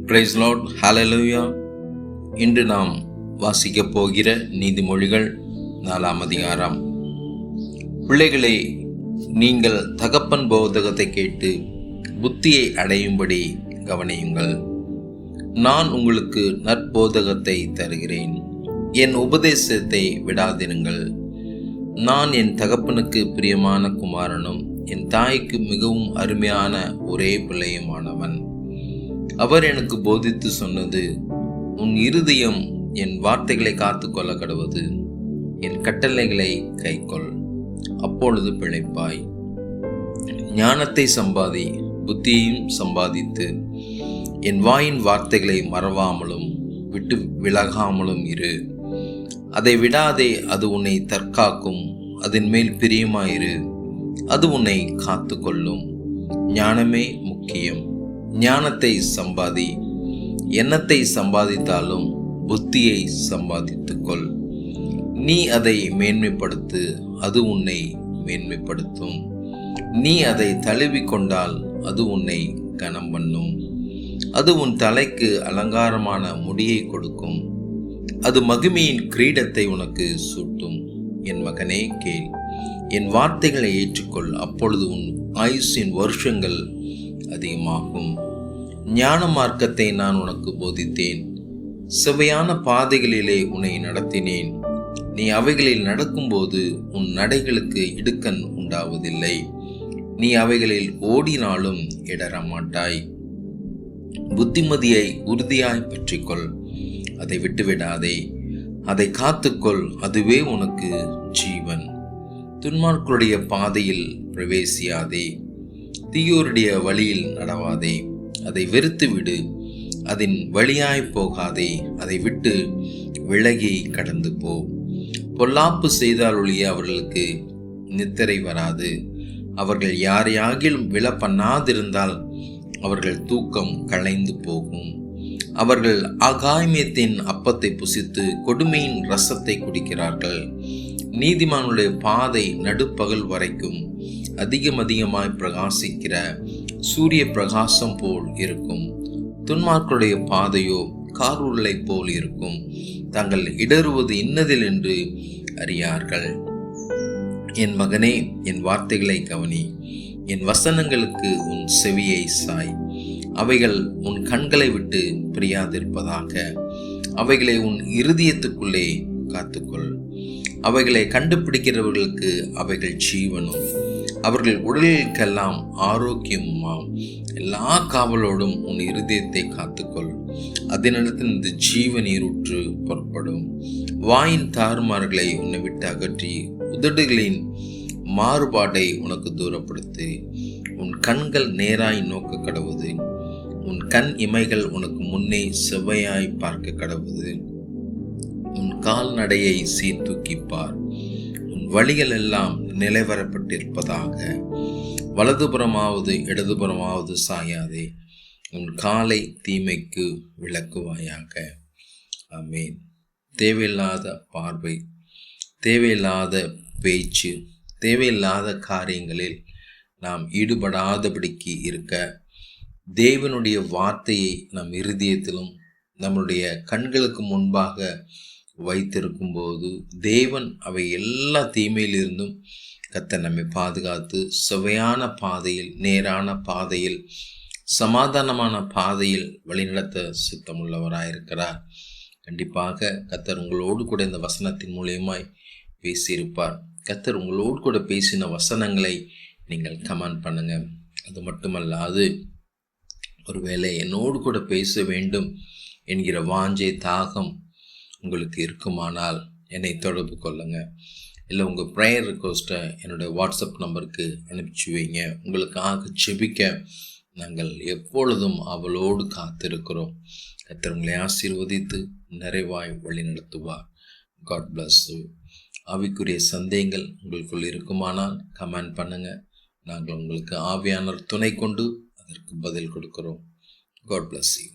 Price Lord, ஹல்லேலூயா. இன்று நாம் வாசிக்கப் போகிற நீதிமொழிகள் 4ஆம் அதிகாரம். பிள்ளைகளே, நீங்கள் தகப்பன் போதகத்தை கேட்டு புத்தியை அடையும்படி கவனியுங்கள். நான் உங்களுக்கு நற்போதகத்தை தருகிறேன், என் உபதேசத்தை விடாதிருங்கள். நான் என் தகப்பனுக்கு பிரியமான குமாரனும் என் தாய்க்கு மிகவும் அருமையான ஒரே பிள்ளையுமானவன். அவர் எனக்கு போதித்து சொன்னது, உன் இருதயம் என் வார்த்தைகளை காத்து கொள்ள கடவது, என் கட்டளைகளை கைக்கொள், அப்பொழுது பிழைப்பாய். ஞானத்தை சம்பாதி, புத்தியையும் சம்பாதித்து என் வாயின் வார்த்தைகளை மறவாமலும் விட்டு விலகாமலும் இரு. அதை விடாதே, அது உன்னை தற்காக்கும். அதன் மேல் பிரியமாயிரு, அது உன்னை காத்து கொள்ளும். ஞானமே முக்கியம். ஞானத்தை சம்பாதி. எண்ணத்தை சம்பாதித்தாலும் புத்தியை சம்பாதித்துக்கொள். நீ அதை மேன்மைப்படுத்து, அது உன்னை மேன்மைப்படுத்தும். நீ அதை தழுவிக்கொண்டால் அது உன்னை கனம் பண்ணும். அது உன் தலைக்கு அலங்காரமான முடியை கொடுக்கும். அது மகிமையின் கிரீடத்தை உனக்கு சூட்டும். என் மகனே, கேள், என் வார்த்தைகளை ஏற்றுக்கொள், அப்பொழுது உன் ஆயுசின் வருஷங்கள் அதிகமாகும். ஞான மார்க்கத்தை நான் உனக்கு போதித்தேன், செவ்வையான பாதைகளிலே உன்னை நடத்தினேன். நீ அவைகளில் நடக்கும்போது உன் நடைகளுக்கு இடுக்கண் உண்டாவதில்லை. நீ அவைகளில் ஓடினாலும் இடரமாட்டாய். புத்திமதியை உறுதியாய் பற்றிக்கொள், அதை விட்டுவிடாதே. அதை காத்துக்கொள், அதுவே உனக்கு ஜீவன். துன்மார்க்கருடைய பாதையில் பிரவேசியாதே, தீயோருடைய வழியில் நடவாதே. அதை வெறுத்து விடு, அதன் வழியாய் போகாதே. அதை விட்டு விலகி கடந்து போ. பொல்லாப்பு செய்தால் ஒழிய அவர்களுக்கு நித்திரை வராது. அவர்கள் யாரையாகிலும் விழ பண்ணாதிருந்தால் அவர்கள் தூக்கம் களைந்து போகும். அவர்கள் ஆகாயத்தின் அப்பத்தை புசித்து கொடுமையின் ரசத்தை குடிக்கிறார்கள். நீதிமானுடைய பாதை நடுப்பகல் வரைக்கும் அதிகமாய் பிரகாசிக்கிற சூரிய பிரகாசம் போல் இருக்கும். துன்மார்க்கருடைய பாதையோ காருருளை போல் இருக்கும். தாங்கள் இடறுவது இன்னதில் என்று அறியார்கள். என் மகனே, என் வார்த்தைகளை கவனி, என் வசனங்களுக்கு உன் செவியை சாய். அவைகள் உன் கண்களை விட்டு பிரியாதிருப்பதாக. அவைகளை உன் இருதயத்துக்குள்ளே காத்துக்கொள். அவைகளை கண்டுபிடிக்கிறவர்களுக்கு அவைகள் ஜீவனும் அவர்கள் உடலுக்கெல்லாம் ஆரோக்கியமுமாம். எல்லா காவலோடும் உன் இருதயத்தை காத்துக்கொள், அதனிடத்தில் இந்த ஜீவ நீரூற்று புறப்படும். வாயின் தாறுமாறுகளை உன்னை விட்டு அகற்றி உதடுகளின் மாறுபாட்டை உனக்கு தூரப்படுத்து. உன் கண்கள் நேராய் நோக்க கடவுது, உன் கண் இமைகள் உனக்கு முன்னே செவ்வையாய் பார்க்க கடவுது. உன் கால்நடையை சீர்தூக்கிப்பார், உன் வழிகள் எல்லாம் நிலைவரப்பட்டிருப்பதாக. வலதுபுறமாவது இடதுபுறமாவது சாயாதே, உன் காலை தீமைக்கு விலக்குவாயாக. ஆமேன். தேவையில்லாத பார்வை, தேவையில்லாத பேச்சு, தேவையில்லாத காரியங்களில் நாம் ஈடுபடாதபடிக்கு இருக்க தேவனுடைய வார்த்தையை நம் இருதயத்திலும் நம்முடைய கண்களுக்கு முன்பாக வைத்திருக்கும் போது தேவன் அவை எல்லா தீமையிலிருந்தும் கர்த்தர் நம்மை பாதுகாத்து செவ்வையான பாதையில், நேரான பாதையில், சமாதானமான பாதையில் வழிநடத்த சித்தமுள்ளவராயிருக்கிறார். கண்டிப்பாக கர்த்தர் உங்களோடு கூட இந்த வசனத்தின் மூலியமாய் பேசியிருப்பார். கர்த்தர் உங்களோடு கூட பேசின வசனங்களை நீங்கள் கமெண்ட் பண்ணுங்க. அது மட்டுமல்லாது, ஒருவேளை என்னோடு கூட பேச வேண்டும் என்கிற வாஞ்சை, தாகம் உங்களுக்கு இருக்குமானால் என்னை தொடர்பு கொள்ளுங்க. இல்லை உங்கள் ப்ரேயர் ரிக்வெஸ்ட்டை என்னுடைய வாட்ஸ்அப் நம்பருக்கு அனுப்பிச்சி வைங்க. உங்களுக்காக ஜெபிக்க நாங்கள் எப்பொழுதும் அவளோடு காத்திருக்கிறோம். கர்த்தர் உங்களை ஆசீர்வதித்து நிறைவாய் வழி நடத்துவார். God bless you. ஆவிக்குரிய சந்தேகங்கள் உங்களுக்குள் இருக்குமானால் கமெண்ட் பண்ணுங்கள். நாங்கள் உங்களுக்கு ஆவியானவர் துணை கொண்டு அதற்கு பதில் கொடுக்கிறோம். God bless you.